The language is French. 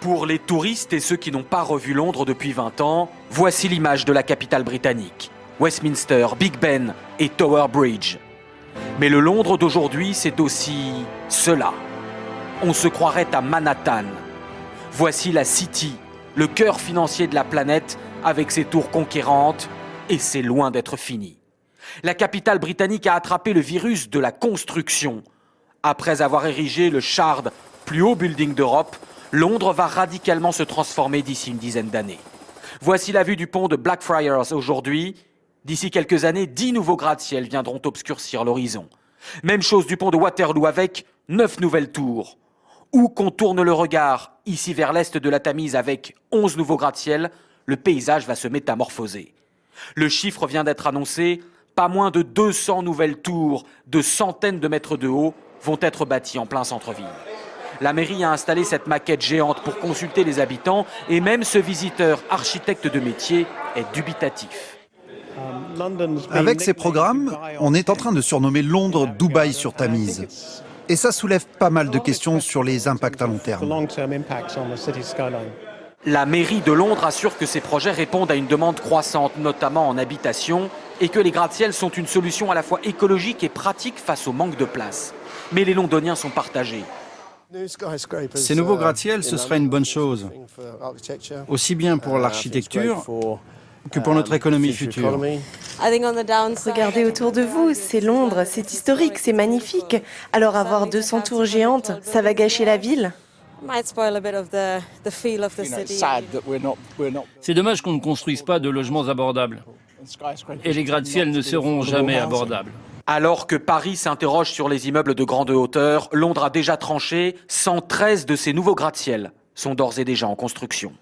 Pour les touristes et ceux qui n'ont pas revu Londres depuis 20 ans, voici l'image de la capitale britannique. Westminster, Big Ben et Tower Bridge. Mais le Londres d'aujourd'hui, c'est aussi cela. On se croirait à Manhattan. Voici la City, le cœur financier de la planète, avec ses tours conquérantes, et c'est loin d'être fini. La capitale britannique a attrapé le virus de la construction. Après avoir érigé le Shard, plus haut building d'Europe, Londres va radicalement se transformer d'ici une dizaine d'années. Voici la vue du pont de Blackfriars aujourd'hui. D'ici quelques années, 10 nouveaux gratte-ciel viendront obscurcir l'horizon. Même chose du pont de Waterloo avec 9 nouvelles tours. Où qu'on tourne le regard, ici vers l'est de la Tamise avec 11 nouveaux gratte-ciel, le paysage va se métamorphoser. Le chiffre vient d'être annoncé, pas moins de 200 nouvelles tours de centaines de mètres de haut vont être bâties en plein centre-ville. La mairie a installé cette maquette géante pour consulter les habitants et même ce visiteur architecte de métier est dubitatif. Avec ces programmes, on est en train de surnommer Londres Dubaï sur Tamise. Et ça soulève pas mal de questions sur les impacts à long terme. La mairie de Londres assure que ces projets répondent à une demande croissante, notamment en habitation, et que les gratte-ciel sont une solution à la fois écologique et pratique face au manque de place. Mais les Londoniens sont partagés. Ces nouveaux gratte-ciel, ce serait une bonne chose, aussi bien pour l'architecture que pour notre économie future. Regardez autour de vous, c'est Londres, c'est historique, c'est magnifique. Alors avoir 200 tours géantes, ça va gâcher la ville? C'est dommage qu'on ne construise pas de logements abordables. Et les gratte-ciel ne seront jamais abordables. Alors que Paris s'interroge sur les immeubles de grande hauteur, Londres a déjà tranché. 113 de ces nouveaux gratte-ciel sont d'ores et déjà en construction.